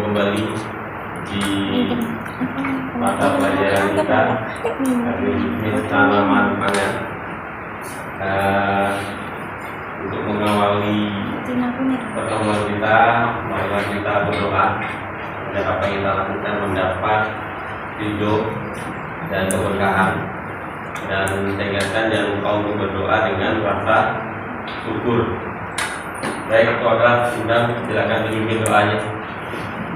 kembali di mata pelajaran kita dari bisnis tanaman pangan. Untuk mengawali pertemuan kita, marilah kita berdoa agar apa yang kita lakukan mendapat ridho dan keberkahan. Dan saya ingatkan jangan lupa untuk berdoa dengan rasa syukur. Baik, itu adalah undang, silakan dipimpin doanya.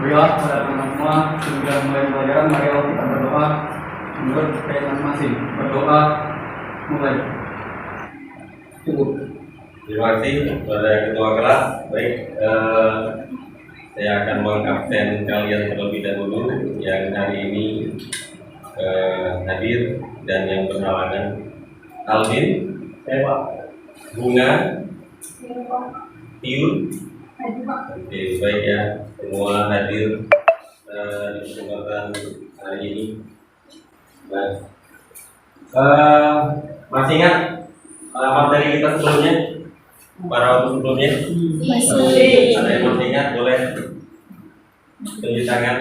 Baiklah, pada teman-teman sudah mulai pelajaran, mari kita berdoa menurut kayak masing-masing. Berdoa mulai. Cukup. Terima kasih kepada ketua kelas. Baik, saya akan mengabsen kalian terlebih dahulu yang hari ini hadir dan yang berhalangan. Alvin, Saya Pak. Bunga, Tiun. Oke, baik ya, semua hadir di kesempatan hari ini. Nah, masih ingat materi kita sebelumnya? Pada waktu sebelumnya? Masih. Ada yang masih ingat? Boleh tunjuk tangan.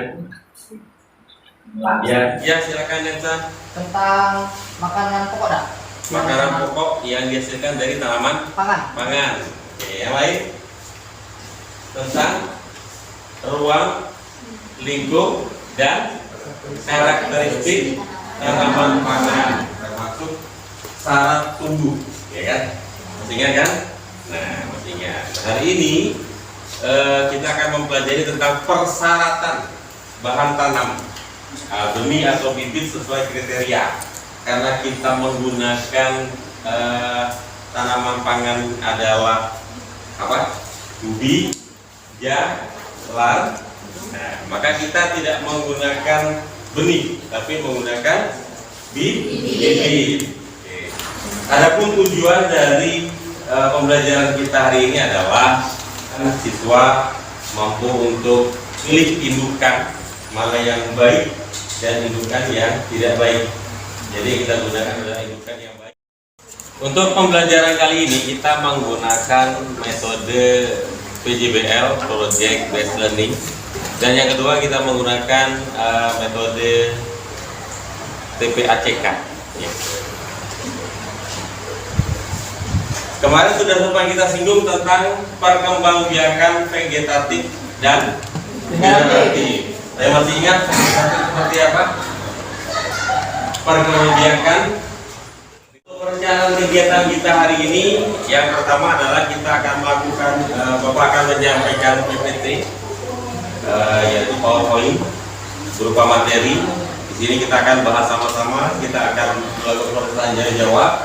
Ya, silakan Nensa. Tentang makanan pokok dah. Makanan pokok yang dihasilkan dari tanaman pangan. Oke, yang lain tentang ruang, lingkup, dan karakteristik tanaman pangan, termasuk syarat tumbuh, ya kan? Masih ingat kan? Nah, masih ingat. Hari ini kita akan mempelajari tentang persyaratan bahan tanam, benih atau bibit sesuai kriteria. Karena kita menggunakan tanaman pangan adalah apa? Ubi, jalar. Nah, maka kita tidak menggunakan benih, tapi menggunakan bibit. Oke. Adapun tujuan dari pembelajaran kita hari ini adalah siswa mampu untuk pilih indukan mana yang baik dan indukan yang tidak baik. Jadi kita gunakan adalah indukan yang baik. Untuk pembelajaran kali ini kita menggunakan metode PJBL, Project Based Learning, dan yang kedua kita menggunakan metode TPACK. Ya. Kemarin sudah sempat kita singgung tentang perkembangbiakan vegetatif dan generatif. Saya masih ingat seperti apa? Perkembangbiakan. Perencanaan kegiatan kita hari ini, yang pertama adalah kita akan melakukan, Bapak akan menyampaikan PPT, yaitu PowerPoint berupa materi. Di sini kita akan bahas sama-sama, kita akan melakukan proses tanya jawab.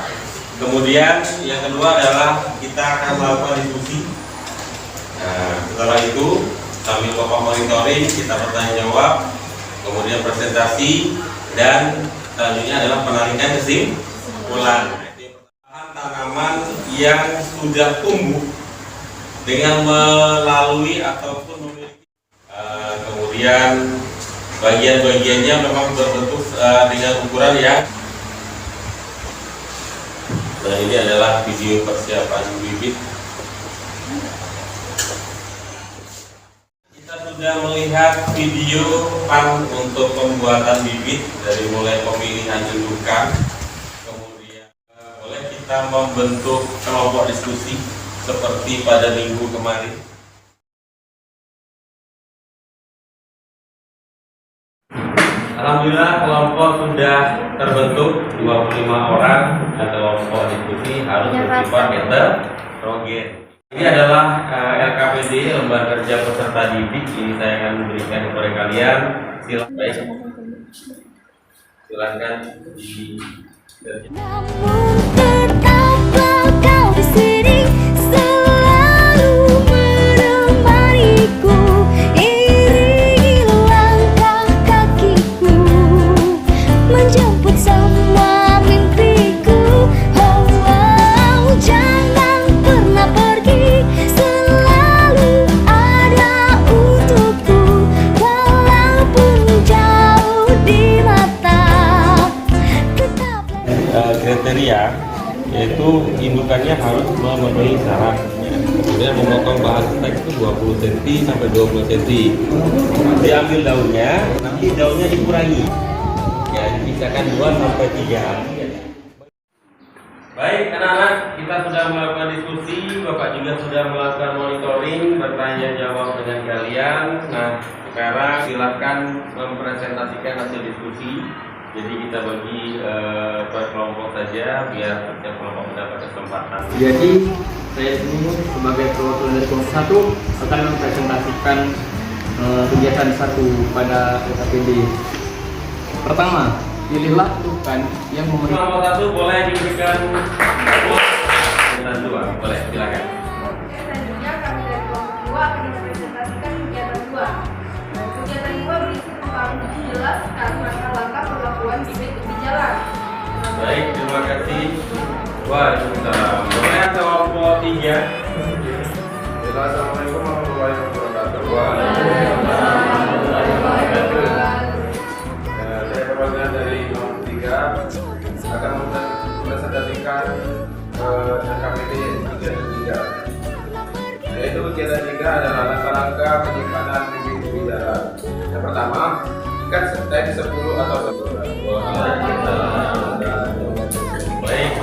Kemudian yang kedua adalah kita akan melakukan diskusi. Setelah itu sambil Bapak monitoring, kita bertanya jawab, kemudian presentasi, dan selanjutnya adalah penarikan kesimpulan. Bahan tanaman yang sudah tumbuh dengan melalui ataupun memiliki kemudian bagian-bagiannya memang berbentuk dengan ukuran yang. Nah, ini adalah video persiapan bibit. Kita sudah melihat video untuk pembuatan bibit dari mulai pemilihan indukan, kemudian boleh kita membentuk kelompok diskusi seperti pada minggu kemarin. Alhamdulillah kelompok sudah terbentuk 25 orang dan kelompok diskusi harus bersifat heterogen. Ini adalah LKPD, Lembaga Kerja Peserta Didik. Ini saya akan memberikan kepada kalian. Silakan di. Namun tetaplah kau di sini, selalu menemaniku, iringi langkah kakiku, menjemput semua mimpiku. Oh, oh, jangan pernah pergi, selalu ada untukku, walaupun jauh di mata. Kriteria yaitu indukannya harus memenuhi syarat. Kemudian memotong bahan steak itu 20 cm sampai 20 cm. Diambil daunnya, nanti daunnya dikurangi. Ya, dipisahkan 2 sampai 3. Baik, anak-anak, kita sudah melakukan diskusi, Bapak juga sudah melakukan monitoring, bertanya jawab dengan kalian. Nah, sekarang silakan mempresentasikan hasil diskusi. Jadi kita bagi per kelompok saja, biar setiap kelompok mendapat kesempatan. Jadi saya sendiri sebagai perwakilan dari kelompok 1 akan mempresentasikan kegiatan 1 pada LKPD. Pertama, pilihlah tukan yang memberi. Kelompok 1 boleh diberikan kegiatan 2, boleh silakan. Selanjutnya kami dari kelompok 2 akan mempresentasikan kegiatan 2. Kegiatan 2 berisi tentang menjelaskan langkah-langkah perlakuan bibit tepi jalan. Baik, terima kasih. Waalaikumsalam. Boleh kelompok 3. Assalamualaikum warahmatullahi wabarakatuh. Saya perwakilan dari kelompok 3 akan mempresentasikan LKPD kegiatan 3. Yaitu kegiatan 3 adalah langkah-langkah penyimpanan bibit tepi jalan. Yang pertama, ikat stek 10 atau 10. Baik,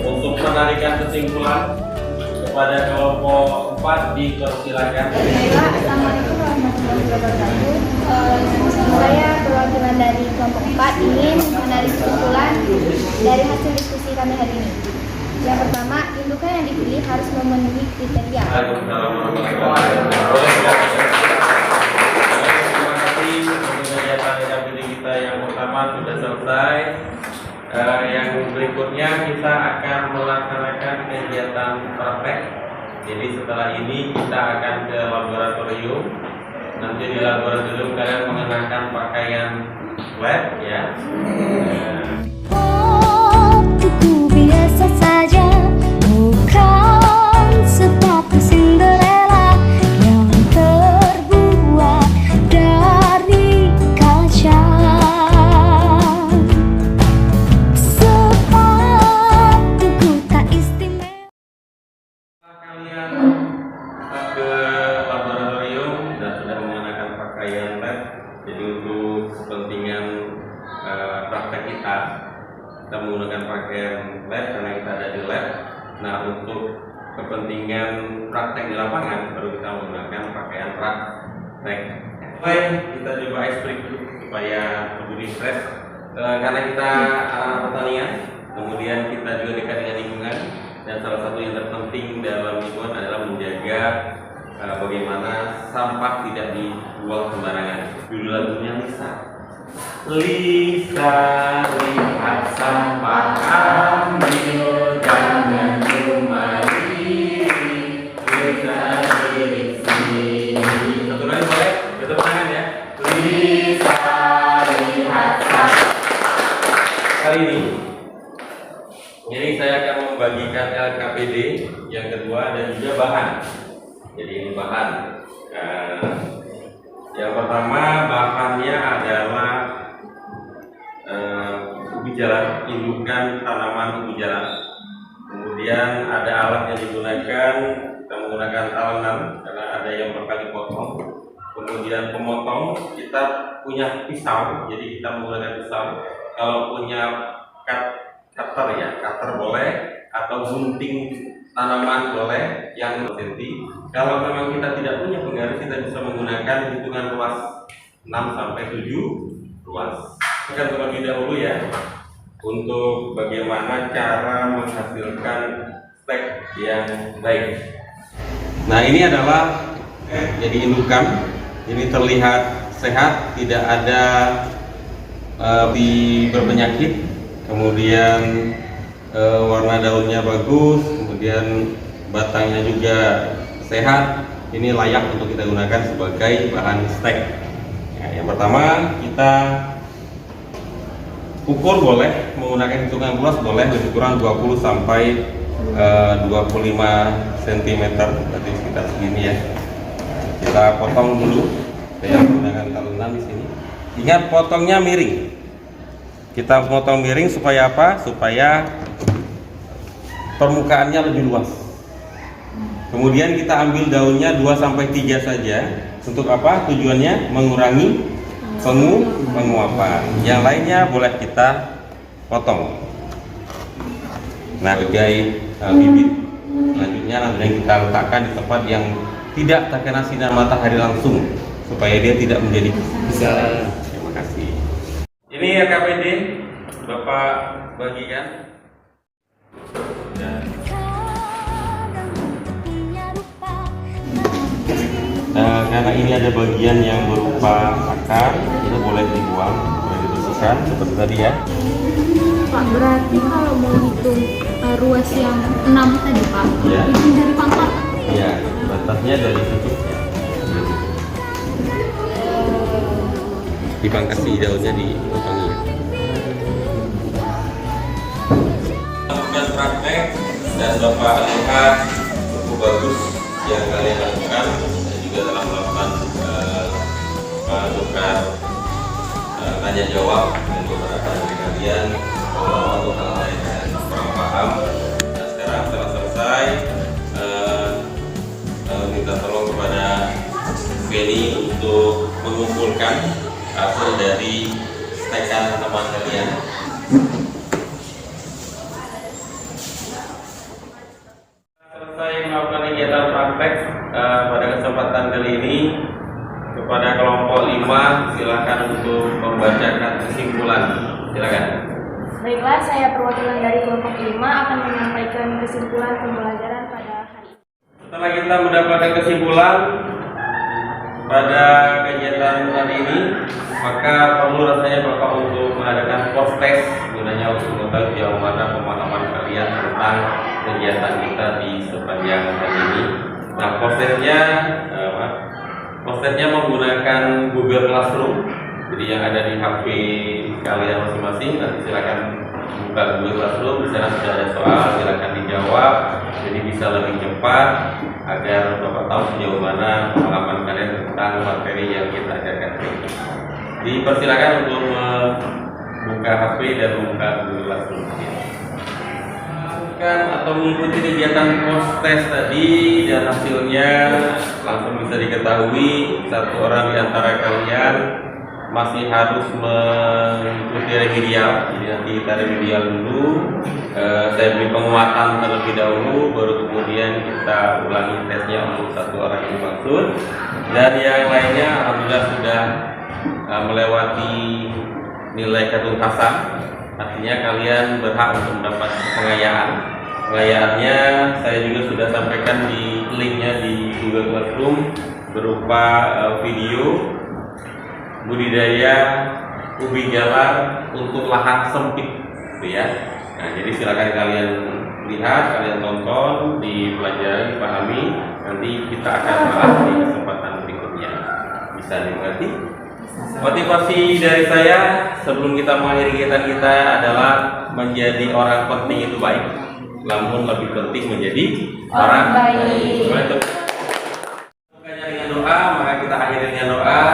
untuk menarikan kesimpulan kepada kelompok 4 dipersilakan. Assalamualaikum warahmatullahi wabarakatuh. Saya perwakilan dari kelompok 4 ingin menarik kesimpulan dari hasil diskusi kami hari ini. Yang pertama, indukan yang dipilih harus memenuhi kriteria. Waalaikumsalam warahmatullahi wabarakatuh. Boleh silakan. Terima kasih untuk kegiatan LKPD kita yang pertama sudah selesai. Yang berikutnya kita akan melaksanakan kegiatan praktek. Jadi setelah ini kita akan ke laboratorium. Nanti di laboratorium kalian mengenakan pakaian lab ya. Waktuku biasa saja, bukan sepatu Cinderella yang terbuat dari kaca. Sepatuku tak istimewa. Kalian ke laboratorium dan sudah mengenakan pakaian lab. Jadi untuk kepentingan praktek kita menggunakan pakaian lab karena kita ada di lab. Nah, untuk kepentingan praktek di lapangan baru kita menggunakan pakaian praktek. Baik, kita coba eksprik dulu supaya lebih refresh. Karena kita anak pertanian, kemudian kita juga dekat dengan lingkungan. Dan salah satu yang terpenting dalam lingkungan adalah menjaga bagaimana sampah tidak dibuang sembarangan. Judul lagunya Lisa. Lisa, lihat sampah ambil, jangan cuma diri. Lisa diri sini. Satu lagi boleh? Tepuk tangan ya. Lisa, lihat sampah. Kali ini jadi saya akan membagikan LKPD yang kedua dan juga bahan. Jadi ini bahan. Yang pertama bahannya adalah ubi jalan, indukan tanaman ubi jalan. Kemudian ada alat yang digunakan, kita menggunakan talenan karena ada yang bakal dipotong. Kemudian pemotong, kita punya pisau, jadi kita menggunakan pisau. Kalau punya cutter ya, cutter boleh, atau gunting tanaman boleh yang senti. Kalau memang kita tidak punya penggaris, kita bisa menggunakan hitungan ruas 6 sampai 7 ruas. Kita terlebih dahulu ya untuk bagaimana cara menghasilkan stek yang baik. Nah, ini adalah jadi indukan. Ini terlihat sehat, tidak ada berpenyakit. Kemudian warna daunnya bagus, kemudian batangnya juga sehat. Ini layak untuk kita gunakan sebagai bahan stek. Ya, yang pertama kita ukur boleh, menggunakan hitungan luas boleh, lebih kurang 20 sampai 25 cm, berarti sekitar segini ya. Kita potong dulu, saya menggunakan talunan di sini. Ingat potongnya miring. Kita potong miring supaya apa? Supaya permukaannya lebih luas. Kemudian kita ambil daunnya 2-3 saja. Untuk apa? Tujuannya mengurangi penguapan. Yang lainnya boleh kita potong. Nah, sebagai bibit selanjutnya nanti kita letakkan di tempat yang tidak terkena sinar matahari langsung supaya dia tidak menjadi besar. Terima kasih. Ini ya KPD, Bapak bagikan. Karena ini ada bagian yang berupa akar, itu boleh dibuang, boleh dibersihkan seperti tadi ya. Pak, berarti kalau mau hitung ruas yang 6 tadi Pak, Ya. hitung dari pangkal. Iya, batasnya dari tutupnya. Dipangkasi daunnya dipotongi. Lakukan praktek dan Bapak lihat cukup bagus yang kalian lakukan. Saya juga dalam melakukan tukar tanya jawab dengan beberapa dari kalian untuk hal-hal yang kurang paham. Nah, sekarang setelah selesai, minta tolong kepada Benny untuk mengumpulkan hasil dari stekan teman kalian. Selesai melakukan kegiatan praktek pada kesempatan kali ini, kepada kelompok 5 silakan untuk membacakan kesimpulan. Silakan. Baiklah, saya perwakilan dari kelompok 5 akan menyampaikan kesimpulan pembelajaran pada hari ini. Setelah kita mendapatkan kesimpulan pada kegiatan hari ini, maka perlu rasanya Bapak untuk mengadakan post test gunanya untuk mengetahui sejauh mana pemahaman kalian tentang kegiatan kita di sepanjang hari ini. Nah, post testnya menggunakan Google Classroom. Jadi yang ada di HP kalian masing-masing, nanti silakan buka Google Classroom. Di sana sudah ada soal, silakan dijawab. Jadi bisa lebih cepat agar Bapak tahu sejauh mana pengalaman kalian tentang materi yang kita ajarkan. Dipersilakan untuk membuka HP dan membuka Google Classroom. Atau mengikuti kegiatan post test tadi dan hasilnya langsung bisa diketahui. Satu orang di antara kalian masih harus mengikuti remedial. Jadi nanti kita remedial dulu. Saya beri penguatan terlebih dahulu, baru kemudian kita ulangi tesnya untuk satu orang yang dimaksud. Dan yang lainnya alhamdulillah sudah melewati nilai ketuntasan. Artinya kalian berhak untuk mendapat pengayaan. Pengayaannya saya juga sudah sampaikan di linknya di Google Classroom berupa video budidaya ubi jalar untuk lahan sempit, gitu ya. Nah, jadi silakan kalian lihat, kalian tonton, dipelajari, dipahami. Nanti kita akan bahas di kesempatan berikutnya. Bisa dimengerti? Motivasi dari saya sebelum kita mengakhiri kegiatan kita adalah menjadi orang penting itu baik, namun lebih penting menjadi orang baik. Bukannya dengan doa, maka kita akhiri dengan doa.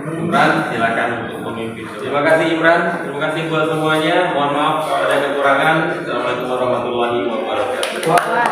Imran, silakan untuk memimpin. Terima kasih Imran, terima kasih buat semuanya. Mohon maaf kalau ada kekurangan. Assalamualaikum warahmatullahi wabarakatuh.